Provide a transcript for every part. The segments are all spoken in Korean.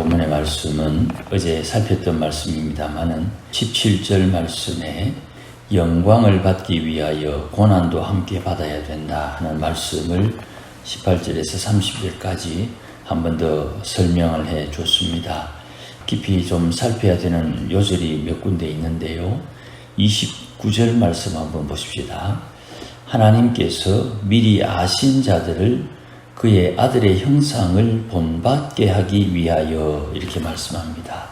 본문의 말씀은 어제 살폈던 말씀입니다마는 17절 말씀에 영광을 받기 위하여 고난도 함께 받아야 된다 하는 말씀을 18절에서 30절까지 한 번 더 설명을 해 줬습니다. 깊이 좀 살펴야 되는 요절이 몇 군데 있는데요. 29절 말씀 한번 보십시다. 하나님께서 미리 아신 자들을 그의 아들의 형상을 본받게 하기 위하여 이렇게 말씀합니다.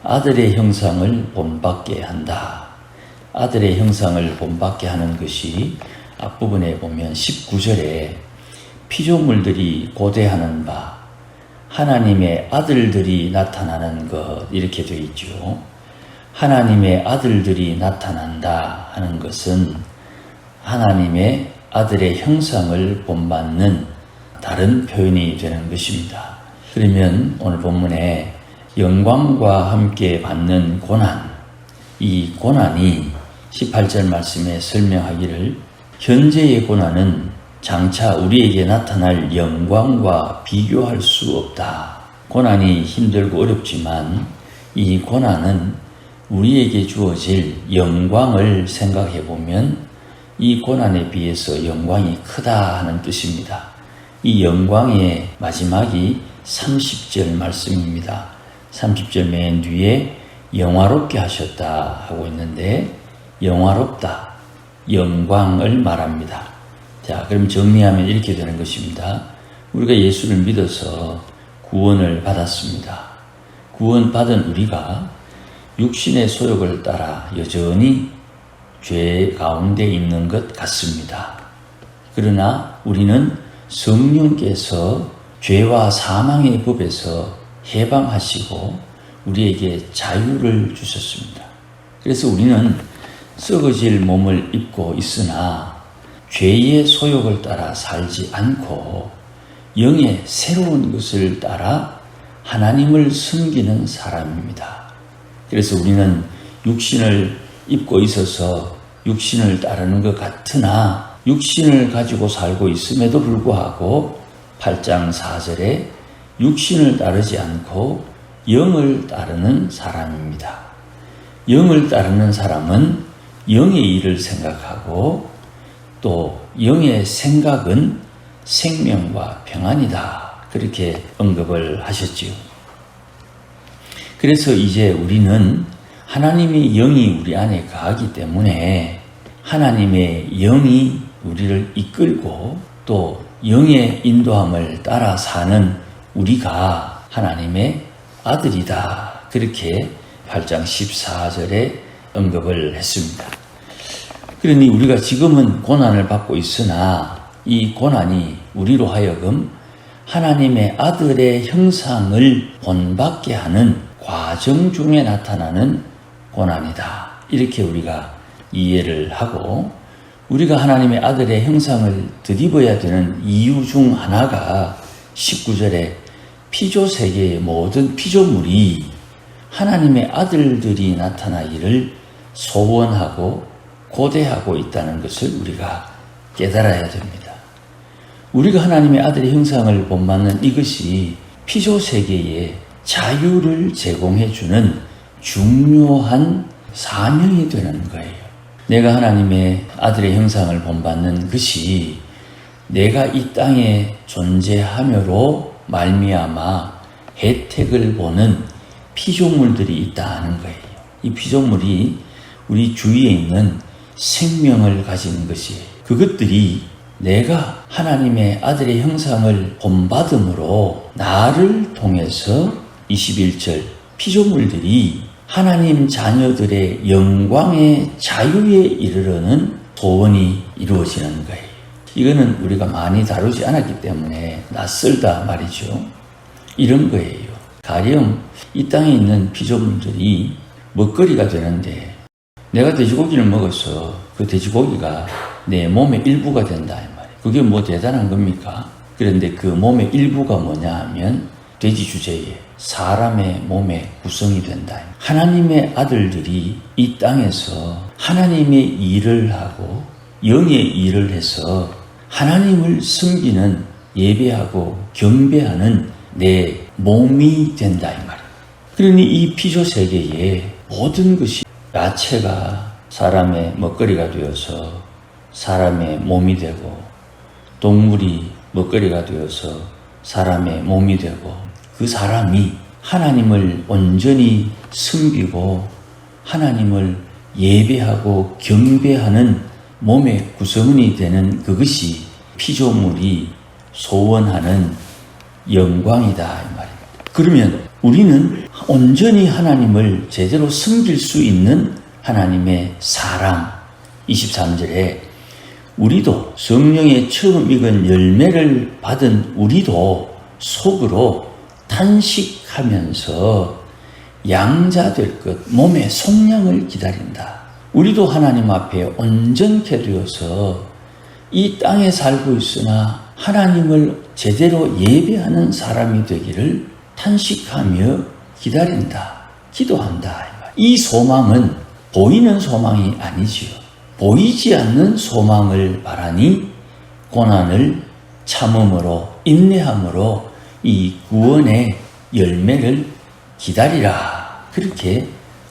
아들의 형상을 본받게 한다. 아들의 형상을 본받게 하는 것이 앞부분에 보면 19절에 피조물들이 고대하는 바 하나님의 아들들이 나타나는 것 이렇게 되어 있죠. 하나님의 아들들이 나타난다 하는 것은 하나님의 아들의 형상을 본받는 다른 표현이 되는 것입니다. 그러면 오늘 본문에 영광과 함께 받는 고난, 이 고난이 18절 말씀에 설명하기를 현재의 고난은 장차 우리에게 나타날 영광과 비교할 수 없다. 고난이 힘들고 어렵지만 이 고난은 우리에게 주어질 영광을 생각해 보면 이 고난에 비해서 영광이 크다 하는 뜻입니다. 이 영광의 마지막이 30절 말씀입니다. 30절 맨 뒤에 영화롭게 하셨다 하고 있는데 영화롭다, 영광을 말합니다. 자, 그럼 정리하면 이렇게 되는 것입니다. 우리가 예수를 믿어서 구원을 받았습니다. 구원받은 우리가 육신의 소욕을 따라 여전히 죄 가운데 있는 것 같습니다. 그러나 우리는 성령께서 죄와 사망의 법에서 해방하시고 우리에게 자유를 주셨습니다. 그래서 우리는 썩어질 몸을 입고 있으나 죄의 소욕을 따라 살지 않고 영의 새로운 것을 따라 하나님을 섬기는 사람입니다. 그래서 우리는 육신을 입고 있어서 육신을 따르는 것 같으나 육신을 가지고 살고 있음에도 불구하고 8장 4절에 육신을 따르지 않고 영을 따르는 사람입니다. 영을 따르는 사람은 영의 일을 생각하고 또 영의 생각은 생명과 평안이다. 그렇게 언급을 하셨지요. 그래서 이제 우리는 하나님의 영이 우리 안에 거하기 때문에 하나님의 영이 우리를 이끌고 또 영의 인도함을 따라 사는 우리가 하나님의 아들이다. 그렇게 8장 14절에 언급을 했습니다. 그러니 우리가 지금은 고난을 받고 있으나 이 고난이 우리로 하여금 하나님의 아들의 형상을 본받게 하는 과정 중에 나타나는 고난이다. 이렇게 우리가 이해를 하고 우리가 하나님의 아들의 형상을 덧입어야 되는 이유 중 하나가 19절에 피조세계의 모든 피조물이 하나님의 아들들이 나타나기를 소원하고 고대하고 있다는 것을 우리가 깨달아야 됩니다. 우리가 하나님의 아들의 형상을 본받는 이것이 피조세계에 자유를 제공해주는 중요한 사명이 되는 거예요. 내가 하나님의 아들의 형상을 본받는 것이 내가 이 땅에 존재하므로 말미암아 혜택을 보는 피조물들이 있다는 거예요. 이 피조물이 우리 주위에 있는 생명을 가진 것이에요. 그것들이 내가 하나님의 아들의 형상을 본받음으로 나를 통해서 21절 피조물들이 하나님 자녀들의 영광의 자유에 이르러는 소원이 이루어지는 거예요. 이거는 우리가 많이 다루지 않았기 때문에 낯설다 말이죠. 이런 거예요. 가령 이 땅에 있는 피조물들이 먹거리가 되는데 내가 돼지고기를 먹어서 그 돼지고기가 내 몸의 일부가 된다 이 말이에요. 그게 뭐 대단한 겁니까? 그런데 그 몸의 일부가 뭐냐 하면 돼지 주제에 사람의 몸의 구성이 된다. 하나님의 아들들이 이 땅에서 하나님의 일을 하고 영의 일을 해서 하나님을 섬기는 예배하고 경배하는 내 몸이 된다 이 말이에요. 그러니 이 피조 세계에 모든 것이 야채가 사람의 먹거리가 되어서 사람의 몸이 되고 동물이 먹거리가 되어서 사람의 몸이 되고 그 사람이 하나님을 온전히 섬기고 하나님을 예배하고 경배하는 몸의 구성원이 되는 그것이 피조물이 소원하는 영광이다 이 말입니다. 그러면 우리는 온전히 하나님을 제대로 섬길 수 있는 하나님의 사랑 23절에 우리도 성령의 처음 익은 열매를 받은 우리도 속으로 탄식하면서 양자 될 것 몸의 속량을 기다린다. 우리도 하나님 앞에 온전케 되어서 이 땅에 살고 있으나 하나님을 제대로 예배하는 사람이 되기를 탄식하며 기다린다. 기도한다. 이 소망은 보이는 소망이 아니지요. 보이지 않는 소망을 바라니 고난을 참음으로 인내함으로 이 구원의 열매를 기다리라. 그렇게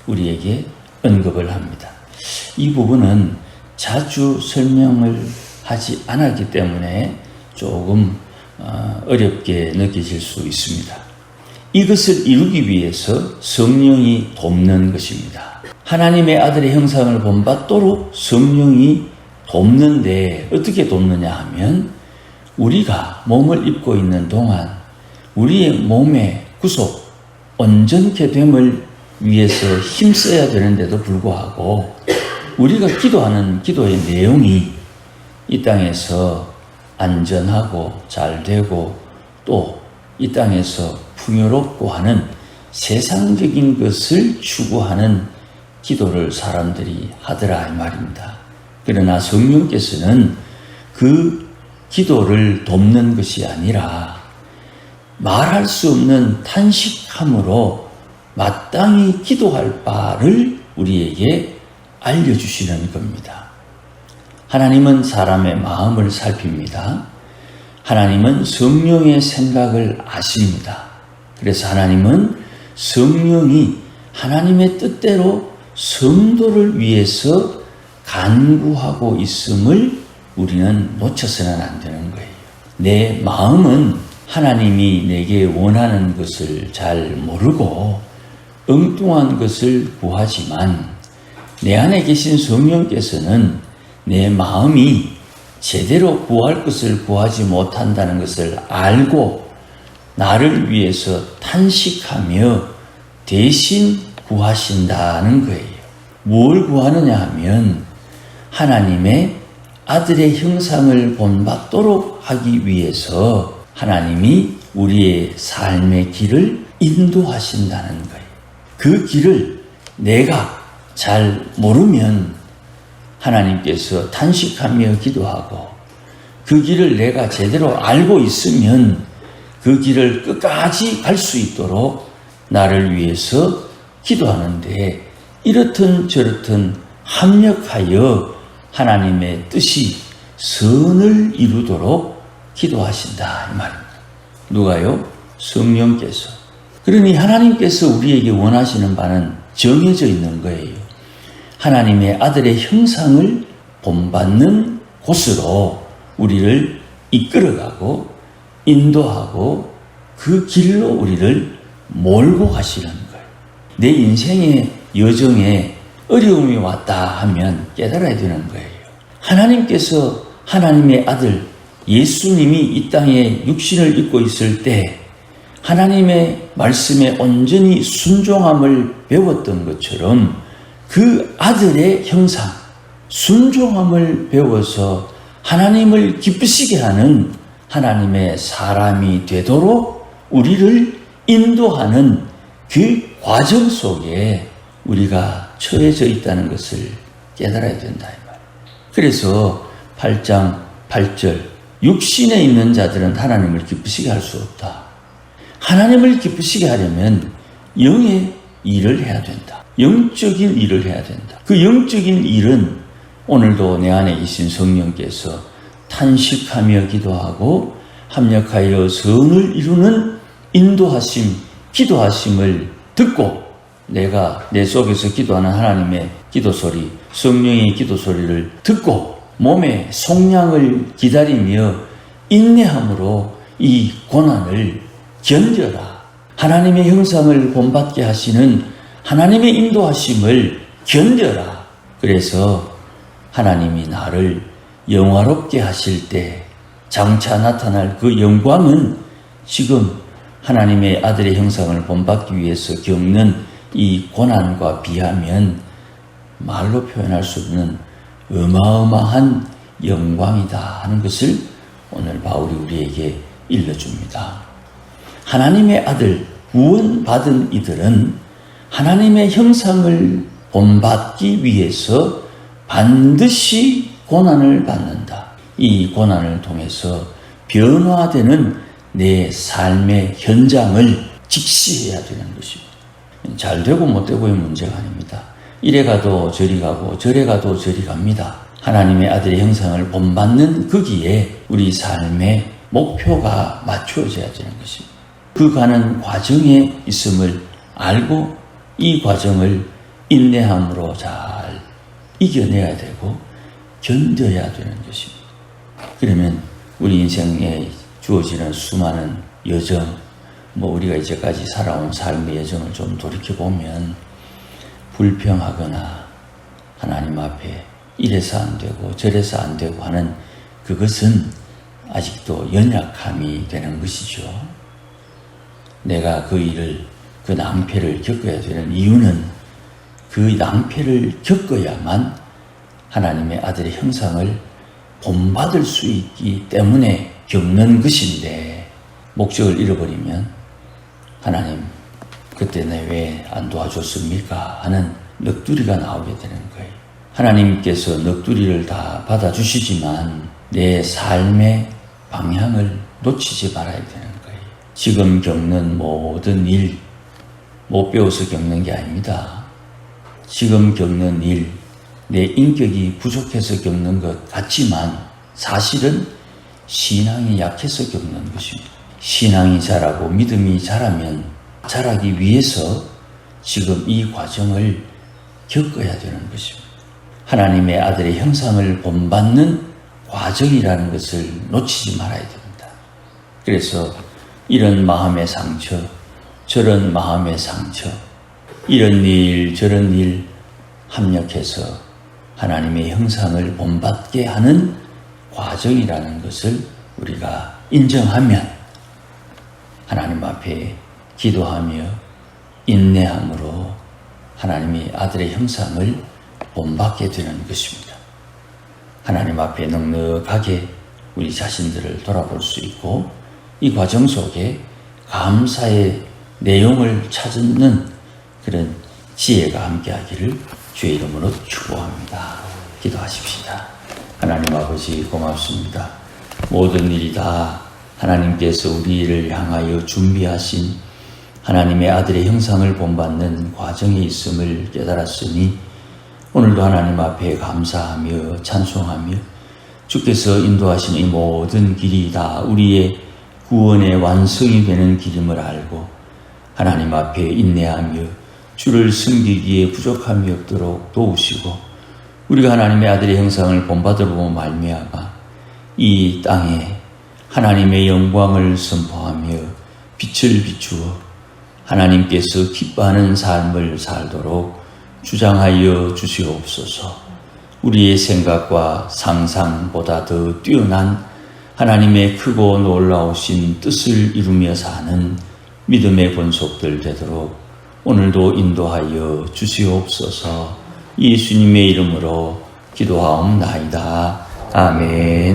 우리에게 언급을 합니다. 이 부분은 자주 설명을 하지 않았기 때문에 조금 어렵게 느껴질 수 있습니다. 이것을 이루기 위해서 성령이 돕는 것입니다. 하나님의 아들의 형상을 본받도록 성령이 돕는데 어떻게 돕느냐 하면 우리가 몸을 입고 있는 동안 우리의 몸의 구속, 온전케 됨을 위해서 힘써야 되는데도 불구하고 우리가 기도하는 기도의 내용이 이 땅에서 안전하고 잘 되고 또 이 땅에서 풍요롭고 하는 세상적인 것을 추구하는 기도를 사람들이 하더라 이 말입니다. 그러나 성령께서는 그 기도를 돕는 것이 아니라 말할 수 없는 탄식함으로 마땅히 기도할 바를 우리에게 알려주시는 겁니다. 하나님은 사람의 마음을 살핍니다. 하나님은 성령의 생각을 아십니다. 그래서 하나님은 성령이 하나님의 뜻대로 성도를 위해서 간구하고 있음을 우리는 놓쳐서는 안 되는 거예요. 내 마음은 하나님이 내게 원하는 것을 잘 모르고 엉뚱한 것을 구하지만 내 안에 계신 성령께서는 내 마음이 제대로 구할 것을 구하지 못한다는 것을 알고 나를 위해서 탄식하며 대신 구하신다는 거예요. 뭘 구하느냐 하면 하나님의 아들의 형상을 본받도록 하기 위해서 하나님이 우리의 삶의 길을 인도하신다는 거예요. 그 길을 내가 잘 모르면 하나님께서 탄식하며 기도하고 그 길을 내가 제대로 알고 있으면 그 길을 끝까지 갈 수 있도록 나를 위해서 기도하는데 이렇든 저렇든 합력하여 하나님의 뜻이 선을 이루도록 기도하신다 이 말입니다. 누가요? 성령께서. 그러니 하나님께서 우리에게 원하시는 바는 정해져 있는 거예요. 하나님의 아들의 형상을 본받는 곳으로 우리를 이끌어가고 인도하고 그 길로 우리를 몰고 가시는 거예요. 내 인생의 여정에 어려움이 왔다 하면 깨달아야 되는 거예요. 하나님께서 하나님의 아들 예수님이 이 땅에 육신을 입고 있을 때 하나님의 말씀에 온전히 순종함을 배웠던 것처럼 그 아들의 형상, 순종함을 배워서 하나님을 기쁘시게 하는 하나님의 사람이 되도록 우리를 인도하는 그 과정 속에 우리가 처해져 있다는 것을 깨달아야 된다 이 말. 그래서 8장 8절 육신에 있는 자들은 하나님을 기쁘시게 할 수 없다. 하나님을 기쁘시게 하려면 영의 일을 해야 된다. 영적인 일을 해야 된다. 그 영적인 일은 오늘도 내 안에 계신 성령께서 탄식하며 기도하고 합력하여 선을 이루는 인도하심, 기도하심을 듣고 내가 내 속에서 기도하는 하나님의 기도 소리, 성령의 기도 소리를 듣고 몸의 속량을 기다리며 인내함으로 이 고난을 견뎌라. 하나님의 형상을 본받게 하시는 하나님의 인도하심을 견뎌라. 그래서 하나님이 나를 영화롭게 하실 때 장차 나타날 그 영광은 지금 하나님의 아들의 형상을 본받기 위해서 겪는 이 고난과 비하면 말로 표현할 수 없는 어마어마한 영광이다 하는 것을 오늘 바울이 우리에게 일러줍니다. 하나님의 아들, 구원받은 이들은 하나님의 형상을 본받기 위해서 반드시 고난을 받는다. 이 고난을 통해서 변화되는 내 삶의 현장을 직시해야 되는 것입니다. 잘 되고 못 되고의 문제가 아닙니다. 이래 가도 저리 가고 저래 가도 저리 갑니다. 하나님의 아들의 형상을 본받는 거기에 우리 삶의 목표가 맞추어져야 되는 것입니다. 그 가는 과정에 있음을 알고 이 과정을 인내함으로 잘 이겨내야 되고 견뎌야 되는 것입니다. 그러면 우리 인생에 주어지는 수많은 여정, 우리가 이제까지 살아온 삶의 여정을 좀 돌이켜보면 불평하거나 하나님 앞에 이래서 안 되고 저래서 안 되고 하는 그것은 아직도 연약함이 되는 것이죠. 내가 그 일을, 그 낭패를 겪어야 되는 이유는 그 낭패를 겪어야만 하나님의 아들의 형상을 본받을 수 있기 때문에 겪는 것인데 목적을 잃어버리면 하나님 그때 내 왜 안 도와줬습니까? 하는 넋두리가 나오게 되는 거예요. 하나님께서 넋두리를 다 받아주시지만 내 삶의 방향을 놓치지 말아야 되는 거예요. 지금 겪는 모든 일, 못 배워서 겪는 게 아닙니다. 지금 겪는 일, 내 인격이 부족해서 겪는 것 같지만 사실은 신앙이 약해서 겪는 것입니다. 신앙이 자라고 믿음이 자라면 자라기 위해서 지금 이 과정을 겪어야 되는 것입니다. 하나님의 아들의 형상을 본받는 과정이라는 것을 놓치지 말아야 됩니다. 그래서 이런 마음의 상처, 저런 마음의 상처, 이런 일, 저런 일 합력해서 하나님의 형상을 본받게 하는 과정이라는 것을 우리가 인정하면 하나님 앞에 기도하며 인내함으로 하나님의 아들의 형상을 본받게 되는 것입니다. 하나님 앞에 넉넉하게 우리 자신들을 돌아볼 수 있고 이 과정 속에 감사의 내용을 찾는 그런 지혜가 함께하기를 주의 이름으로 축복합니다. 기도하십시다. 하나님 아버지 고맙습니다. 모든 일이 다 하나님께서 우리를 향하여 준비하신 하나님의 아들의 형상을 본받는 과정에 있음을 깨달았으니 오늘도 하나님 앞에 감사하며 찬송하며 주께서 인도하신 이 모든 길이 다 우리의 구원의 완성이 되는 길임을 알고 하나님 앞에 인내하며 주를 섬기기에 부족함이 없도록 도우시고 우리가 하나님의 아들의 형상을 본받으로 말미암아 이 땅에 하나님의 영광을 선포하며 빛을 비추어 하나님께서 기뻐하는 삶을 살도록 주장하여 주시옵소서. 우리의 생각과 상상보다 더 뛰어난 하나님의 크고 놀라우신 뜻을 이루며 사는 믿음의 권속들 되도록 오늘도 인도하여 주시옵소서. 예수님의 이름으로 기도하옵나이다. 아멘.